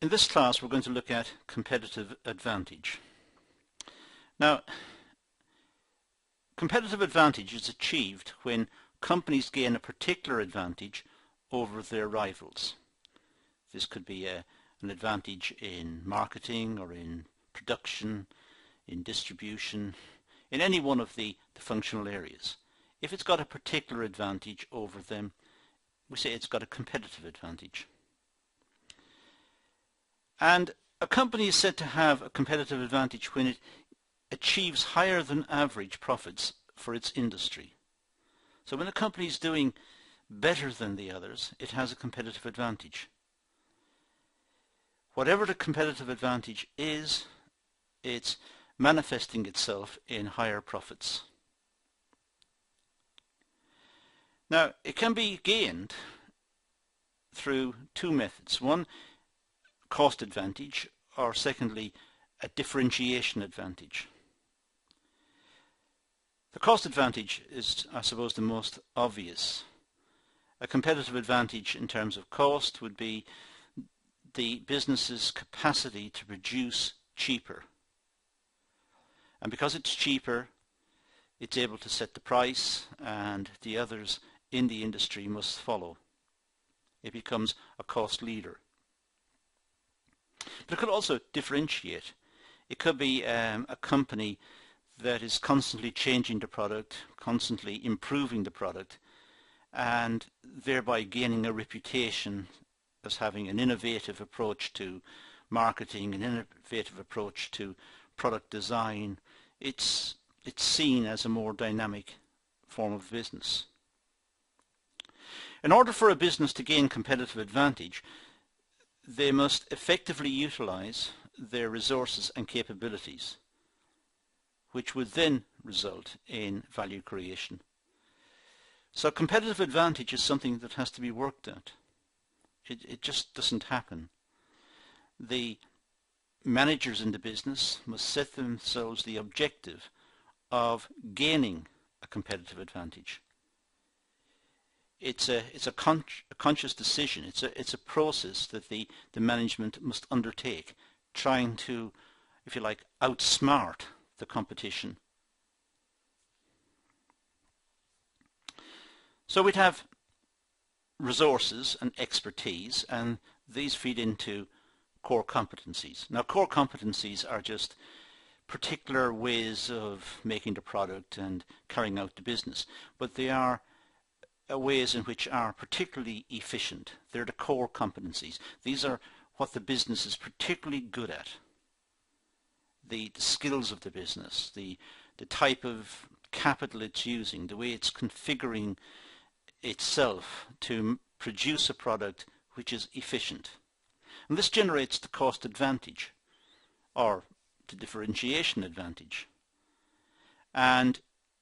In this class we're going to look at competitive advantage. Now, competitive advantage is achieved when companies gain a particular advantage over their rivals. This could be an advantage in marketing or in production, in distribution, in any one of the functional areas. If it's got a particular advantage over them, we say it's got a competitive advantage. And a company is said to have a competitive advantage when it achieves higher than average profits for its industry. So when a company is doing better than the others, it has a competitive advantage. Whatever the competitive advantage is, it's manifesting itself in higher profits. Now, it can be gained through two methods. One, cost advantage, or secondly, a differentiation advantage. The cost advantage is, I suppose, the most obvious. A competitive advantage in terms of cost would be the business's capacity to produce cheaper. And because it's cheaper, it's able to set the price, and the others in the industry must follow. It becomes a cost leader. But it could also differentiate. It could be a company that is constantly changing the product, constantly improving the product, and thereby gaining a reputation as having an innovative approach to marketing, an innovative approach to product design. It's seen as a more dynamic form of business. In order for a business to gain competitive advantage, they must effectively utilize their resources and capabilities, which would then result in value creation. So competitive advantage is something that has to be worked at. It just doesn't happen. The managers in the business must set themselves the objective of gaining a competitive advantage. It's a conscious decision. It's a process that the management must undertake, trying to, if you like, outsmart the competition. So we'd have resources and expertise, and these feed into core competencies. Now, core competencies are just particular ways of making the product and carrying out the business, but they are ways in which are particularly efficient. They're the core competencies. These are what the business is particularly good at. The skills of the business, the type of capital it's using, the way it's configuring itself to produce a product which is efficient. And this generates the cost advantage, or the differentiation advantage. And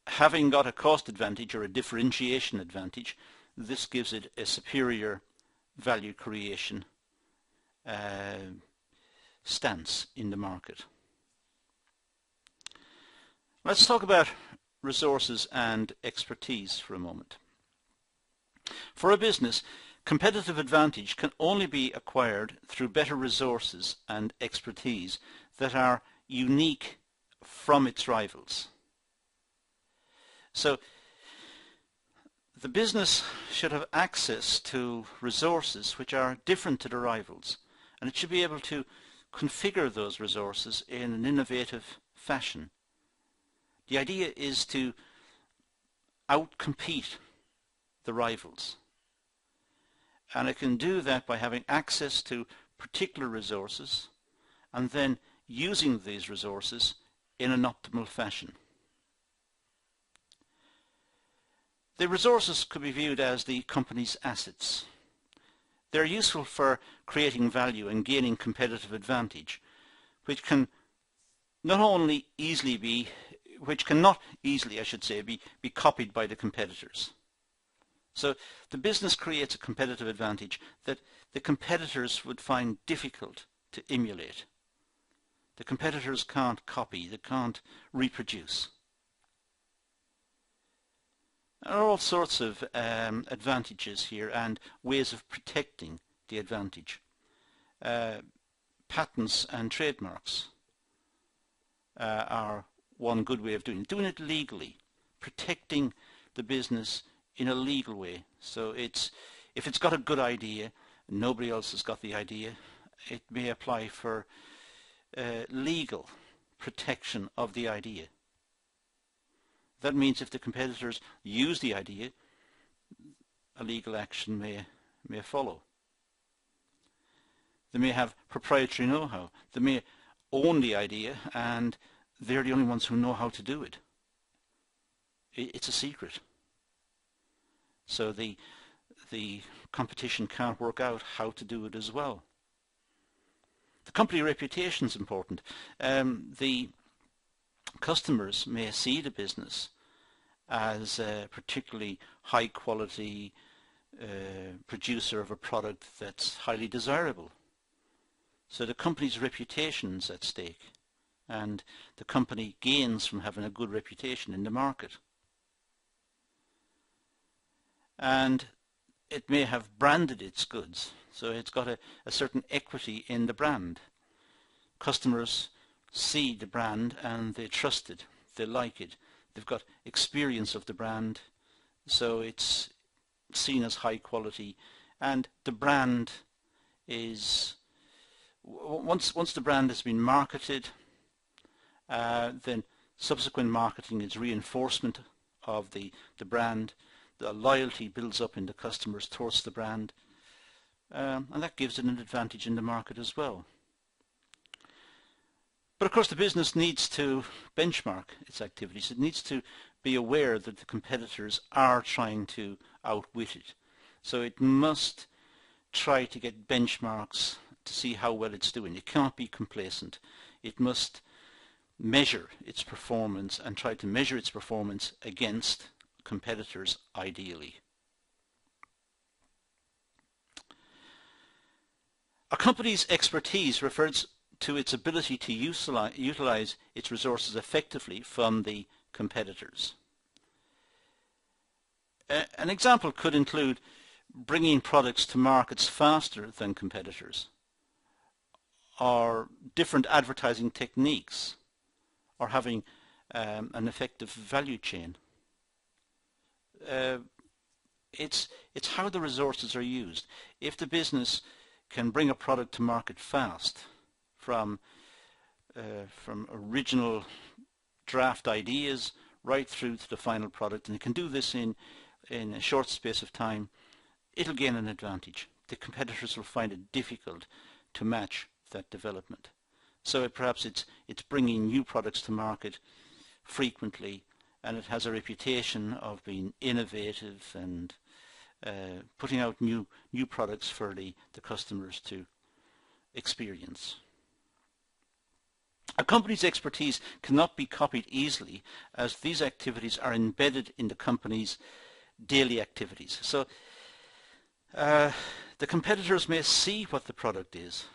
having got a cost advantage or a differentiation advantage, this gives it a superior value creation stance in the market. Let's talk about resources and expertise for a moment. For a business, competitive advantage can only be acquired through better resources and expertise that are unique from its rivals. So the business should have access to resources which are different to the rivals, and it should be able to configure those resources in an innovative fashion. The idea is to outcompete the rivals, and it can do that by having access to particular resources and then using these resources in an optimal fashion. The resources could be viewed as the company's assets. They're useful for creating value and gaining competitive advantage, which can not easily, I should say, be copied by the competitors. So the business creates a competitive advantage that the competitors would find difficult to emulate. The competitors can't copy, they can't reproduce. There are all sorts of advantages here and ways of protecting the advantage. patents and trademarks are one good way of doing it. Doing it legally, protecting the business in a legal way. So if it's got a good idea, nobody else has got the idea, it may apply for legal protection of the idea. That means if the competitors use the idea, a legal action may follow. They may have proprietary know-how. They may own the idea and they're the only ones who know how to do it. It's a secret. So the competition can't work out how to do it as well. The company reputation is important. The customers may see the business as a particularly high quality producer of a product that's highly desirable. So the company's reputation is at stake, and the company gains from having a good reputation in the market. And it may have branded its goods, so it's got a certain equity in the brand. Customers see the brand and they trust it, they like it, they've got experience of the brand, so it's seen as high quality. And the brand is, once the brand has been marketed, then subsequent marketing is reinforcement of the brand. The loyalty builds up in the customers towards the brand, and that gives it an advantage in the market as well. But of course the business needs to benchmark its activities. It needs to be aware that the competitors are trying to outwit it. So it must try to get benchmarks to see how well it's doing. It cannot be complacent. It must measure its performance and try to measure its performance against competitors ideally. A company's expertise refers to its ability to utilize its resources effectively from the competitors. An example could include bringing products to markets faster than competitors, or different advertising techniques, or having an effective value chain. It's how the resources are used. If the business can bring a product to market fast, from original draft ideas right through to the final product, and it can do this in a short space of time, it'll gain an advantage. The competitors will find it difficult to match that development. So perhaps it's bringing new products to market frequently, and it has a reputation of being innovative and putting out new products for the customers to experience. A company's expertise cannot be copied easily, as these activities are embedded in the company's daily activities. So the competitors may see what the product is.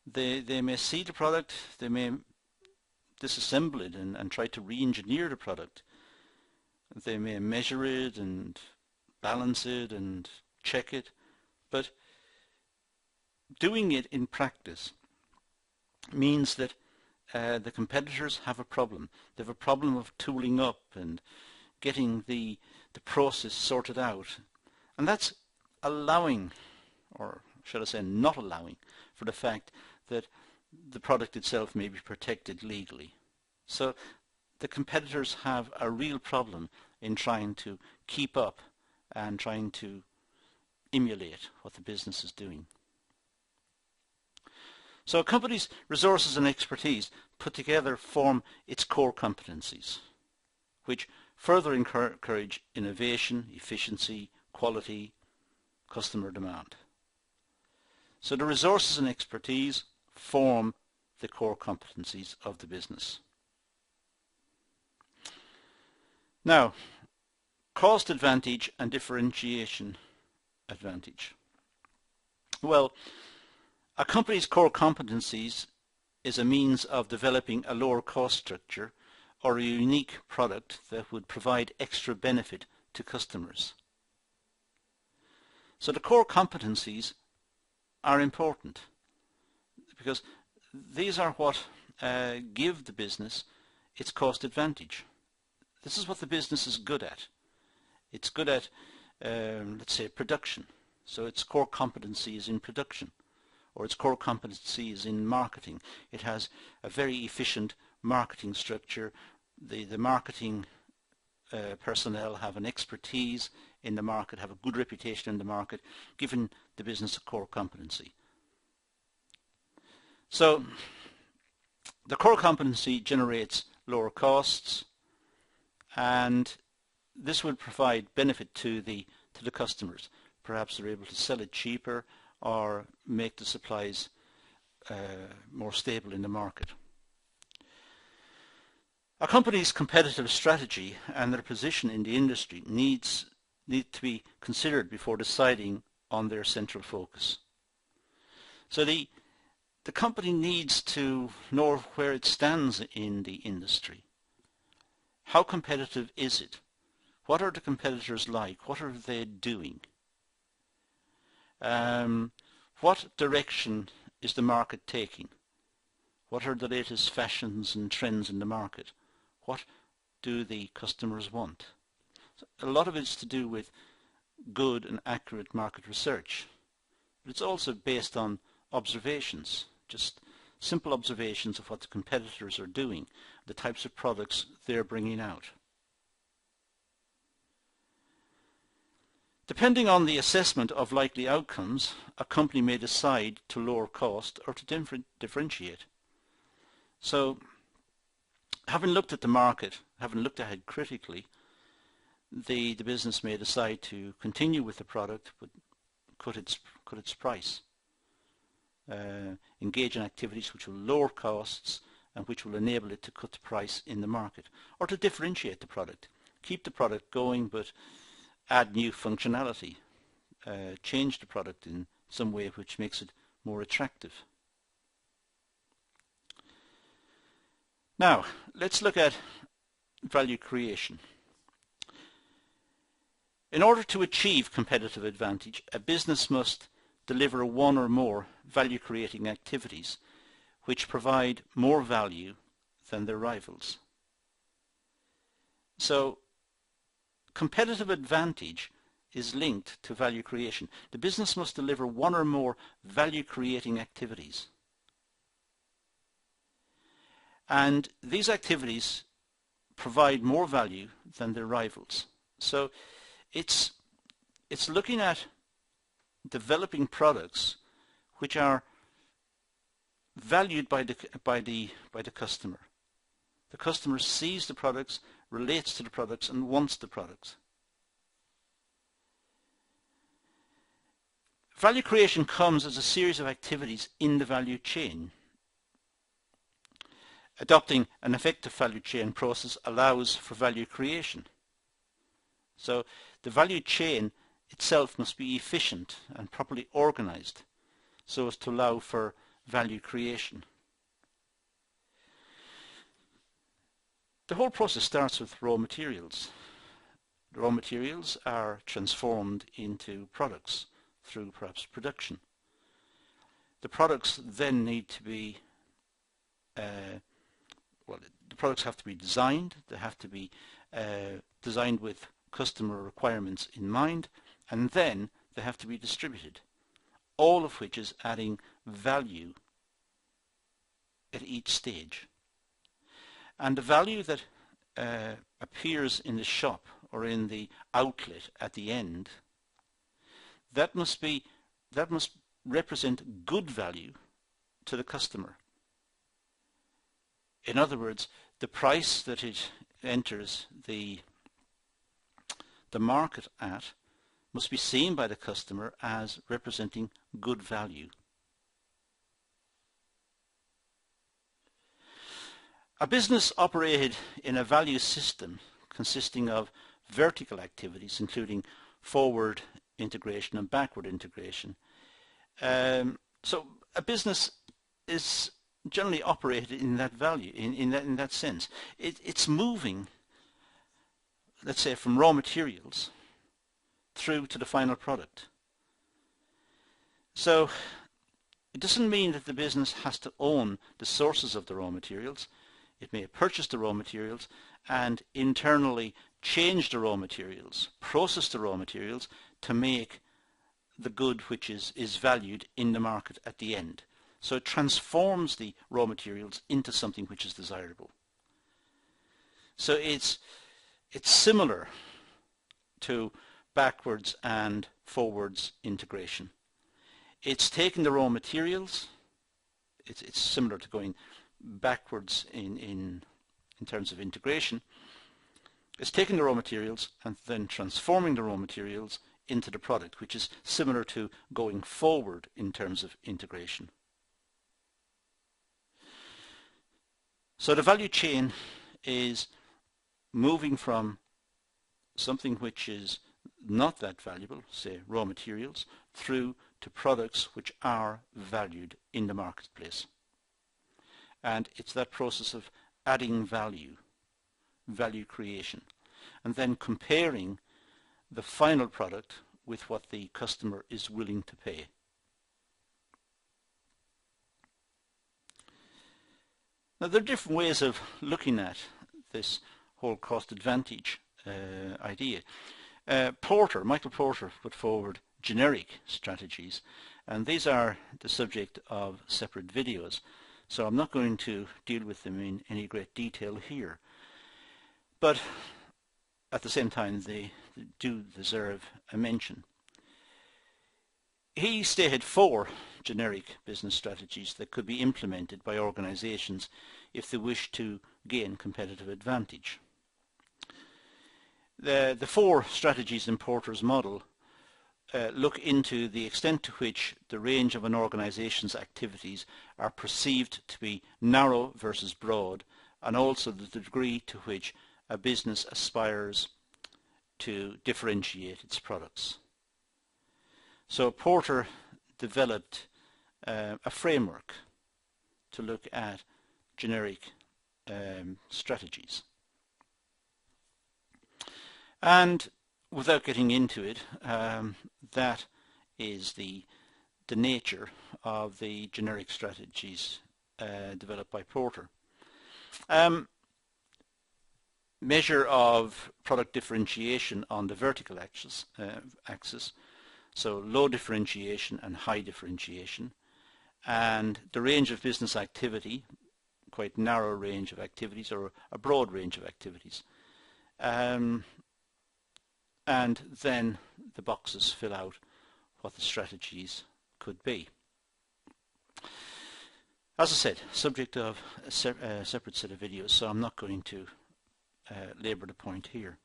They may see the product, they may disassemble it and try to re-engineer the product. They may measure it and balance it and check it, but doing it in practice means that the competitors have a problem. They have a problem of tooling up and getting the process sorted out, and that's allowing, or should I say not allowing, for the fact that the product itself may be protected legally. So the competitors have a real problem in trying to keep up and trying to emulate what the business is doing. So a company's resources and expertise put together form its core competencies, which further encourage innovation, efficiency, quality, customer demand. So the resources and expertise form the core competencies of the business. Now, cost advantage and differentiation advantage. Well, a company's core competencies is a means of developing a lower cost structure or a unique product that would provide extra benefit to customers. So the core competencies are important because these are what give the business its cost advantage. This is what the business is good at. It's good at, let's say, production. So its core competency is in production, or its core competency is in marketing. It has a very efficient marketing structure. The marketing personnel have an expertise in the market, have a good reputation in the market, giving the business a core competency. So the core competency generates lower costs, and this will provide benefit to the customers. Perhaps they're able to sell it cheaper or make the supplies more stable in the market. A company's competitive strategy and their position in the industry need to be considered before deciding on their central focus. So the company needs to know where it stands in the industry. How competitive is it? What are the competitors like? What are they doing? What direction is the market taking? What are the latest fashions and trends in the market? What do the customers want? So a lot of it is to do with good and accurate market research, but it's also based on observations, just simple observations of what the competitors are doing, the types of products they're bringing out. Depending on the assessment of likely outcomes, a company may decide to lower cost or to differentiate. So, having looked at the market, having looked at it critically, the business may decide to continue with the product but cut its price. Engage in activities which will lower costs and which will enable it to cut the price in the market, or to differentiate the product. Keep the product going but add new functionality, change the product in some way which makes it more attractive. Now, let's look at value creation. In order to achieve competitive advantage, a business must deliver one or more value-creating activities which provide more value than their rivals. So, competitive advantage is linked to value creation. The business must deliver one or more value-creating activities. And these activities provide more value than their rivals. So it's looking at developing products which are valued by the customer. The customer sees the products, relates to the products, and wants the products. Value creation comes as a series of activities in the value chain. Adopting an effective value chain process allows for value creation. So the value chain itself must be efficient and properly organized so as to allow for value creation. The whole process starts with raw materials. The raw materials are transformed into products through perhaps production. The products then need to be the products have to be designed. They have to be designed with customer requirements in mind, and then they have to be distributed, all of which is adding value at each stage. And the value that appears in the shop or in the outlet at the end, that must represent good value to the customer. In other words, the price that it enters the market at must be seen by the customer as representing good value. A business operated in a value system consisting of vertical activities, including forward integration and backward integration. So a business is generally operated in that value, in that sense. It's moving, let's say, from raw materials through to the final product. So It doesn't mean that the business has to own the sources of the raw materials. It may purchase the raw materials and internally change the raw materials, process the raw materials to make the good which is valued in the market at the end. So it transforms the raw materials into something which is desirable. So it's similar to backwards and forwards integration. It's taking the raw materials, it's similar to going backwards in terms of integration. It's taking the raw materials and then transforming the raw materials into the product, which is similar to going forward in terms of integration. So the value chain is moving from something which is not that valuable, say raw materials, through to products which are valued in the marketplace. And it's that process of adding value creation, and then comparing the final product with what the customer is willing to pay. Now there are different ways of looking at this whole cost advantage idea. Michael Porter put forward generic strategies, and these are the subject of separate videos, so I'm not going to deal with them in any great detail here. But at the same time, they do deserve a mention. He stated 4 generic business strategies that could be implemented by organizations if they wish to gain competitive advantage. The 4 strategies in Porter's model look into the extent to which the range of an organization's activities are perceived to be narrow versus broad, and also the degree to which a business aspires to differentiate its products. So Porter developed a framework to look at generic strategies. And without getting into it, that is the nature of the generic strategies developed by Porter. Measure of product differentiation on the vertical axis, so low differentiation and high differentiation, and the range of business activity, quite narrow range of activities or a broad range of activities. And then the boxes fill out what the strategies could be. As I said, subject of a separate set of videos, so I'm not going to labour the point here.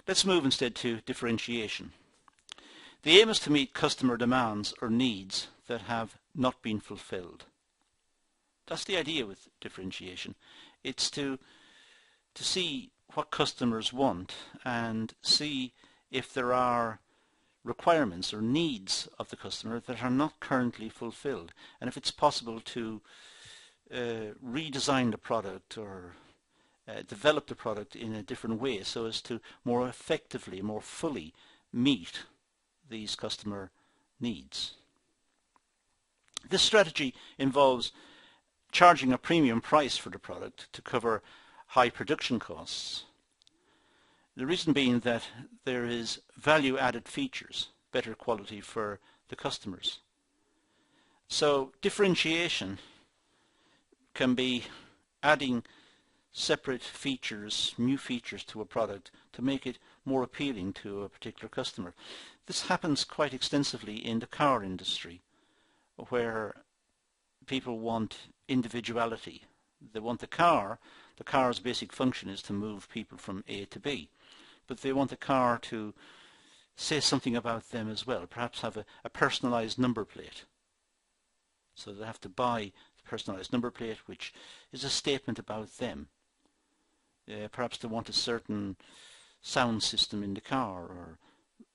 Let's move instead to differentiation. The aim is to meet customer demands or needs that have not been fulfilled. That's the idea with differentiation. It's to see what customers want and see if there are requirements or needs of the customer that are not currently fulfilled, and if it's possible to redesign the product or develop the product in a different way so as to more effectively, more fully meet these customer needs. This strategy involves charging a premium price for the product to cover high production costs. The reason being that there is value-added features, better quality for the customers. So differentiation can be adding separate features, new features to a product to make it more appealing to a particular customer. This happens quite extensively in the car industry, where people want individuality. They want the car's basic function is to move people from A to B, but they want the car to say something about them as well, perhaps have a personalized number plate. So they have to buy the personalized number plate, which is a statement about them. Perhaps they want a certain sound system in the car or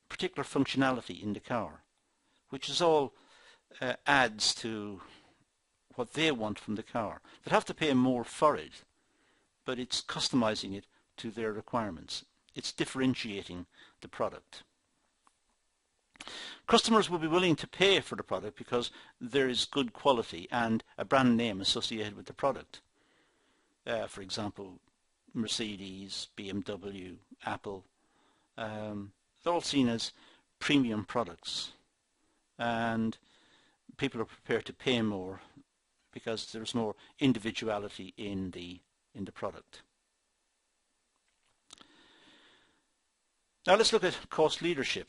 particular functionality in the car, which is all adds to what they want from the car. They'd have to pay more for it, but it's customizing it to their requirements. It's differentiating the product. Customers will be willing to pay for the product because there is good quality and a brand name associated with the product. For example, Mercedes, BMW, Apple, they're all seen as premium products, and people are prepared to pay more because there's more individuality in the product. Now let's look at cost leadership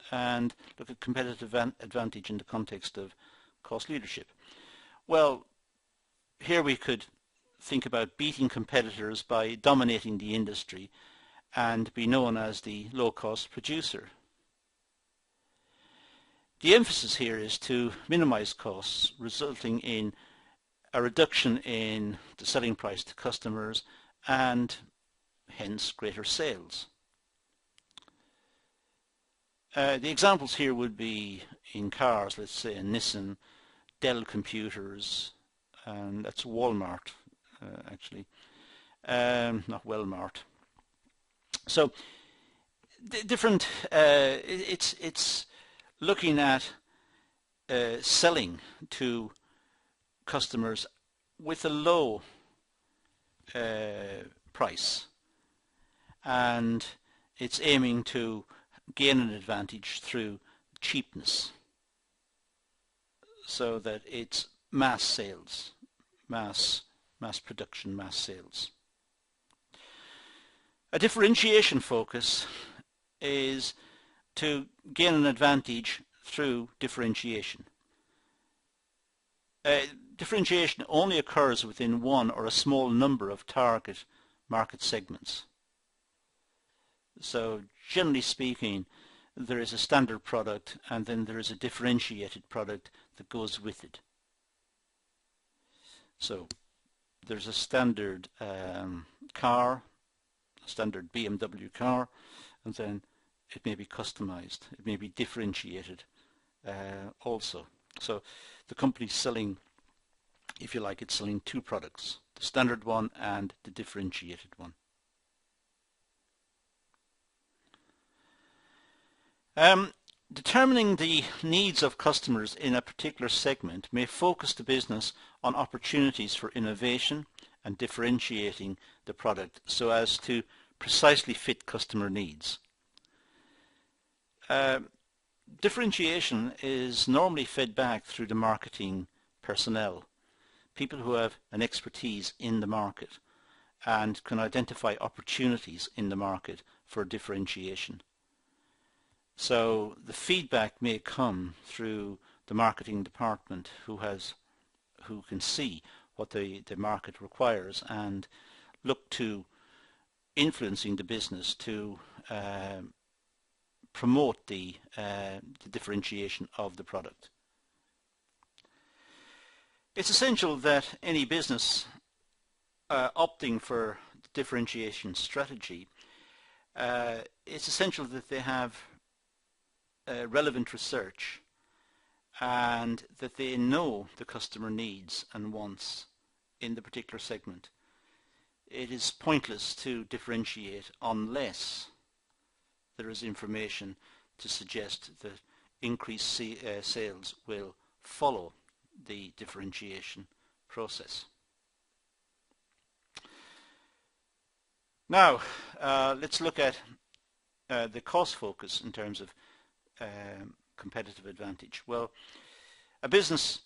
and look at competitive advantage in the context of cost leadership. Well, here we could think about beating competitors by dominating the industry and be known as the low-cost producer. The emphasis here is to minimize costs, resulting in a reduction in the selling price to customers and hence greater sales. The examples here would be in cars, let's say Nissan, Dell computers, and that's Walmart actually, not Wellmart. So different. It's looking at selling to customers with a low price, and it's aiming to gain an advantage through cheapness, so that it's mass sales, mass production, mass sales. A differentiation focus is to gain an advantage through differentiation. Differentiation only occurs within one or a small number of target market segments. So generally speaking, there is a standard product and then there is a differentiated product that goes with it. So there's a standard car, a standard BMW car, and then it may be customized, it may be differentiated also. So the company's selling, if you like, it's selling two products, the standard one and the differentiated one. Determining the needs of customers in a particular segment may focus the business on opportunities for innovation and differentiating the product so as to precisely fit customer needs. Differentiation is normally fed back through the marketing personnel, people who have an expertise in the market and can identify opportunities in the market for differentiation. So the feedback may come through the marketing department who can see what the market requires and look to influencing the business to promote the differentiation of the product. It's essential that any business opting for differentiation strategy, it's essential that they have relevant research and that they know the customer needs and wants in the particular segment. It is pointless to differentiate unless there is information to suggest that increased sales will follow the differentiation process. Now let's look at the cost focus in terms of competitive advantage. Well, a business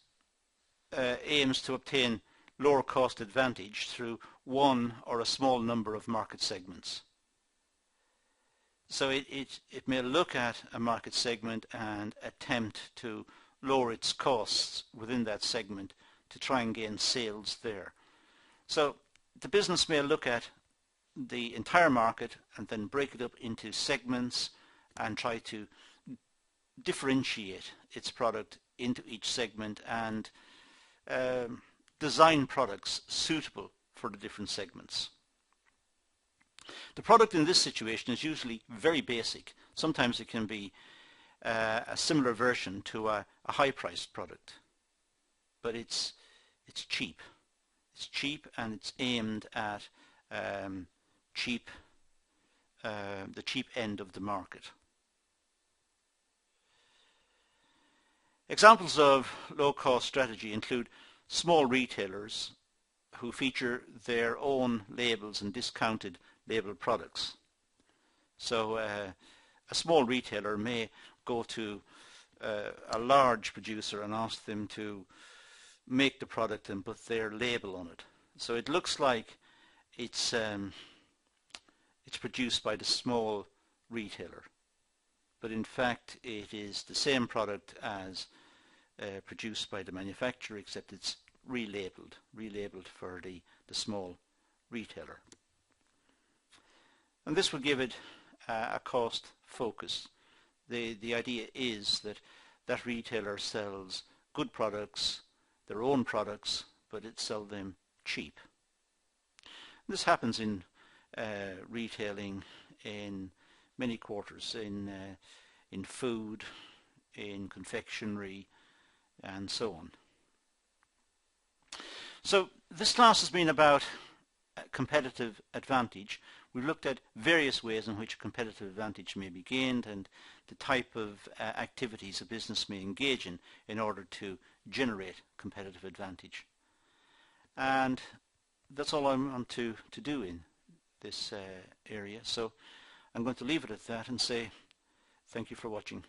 aims to obtain lower cost advantage through one or a small number of market segments. So it may look at a market segment and attempt to lower its costs within that segment to try and gain sales there. So the business may look at the entire market and then break it up into segments and try to differentiate its product into each segment and design products suitable for the different segments. The product in this situation is usually very basic. Sometimes it can be a similar version to a high-priced product, but it's cheap. It's cheap and it's aimed at the cheap end of the market. Examples of low-cost strategy include small retailers who feature their own labels and discounted labeled products. So a small retailer may go to a large producer and ask them to make the product and put their label on it. So it looks like it's produced by the small retailer, but in fact it is the same product as produced by the manufacturer, except it's relabeled for the small retailer. And this will give it a cost focus. The idea is that that retailer sells good products, their own products, but it sells them cheap. This happens in retailing in many quarters, in food, in confectionery, and so on. So this class has been about competitive advantage. We've looked at various ways in which competitive advantage may be gained and the type of activities a business may engage in order to generate competitive advantage. And that's all I want to do in this area. So I'm going to leave it at that and say thank you for watching.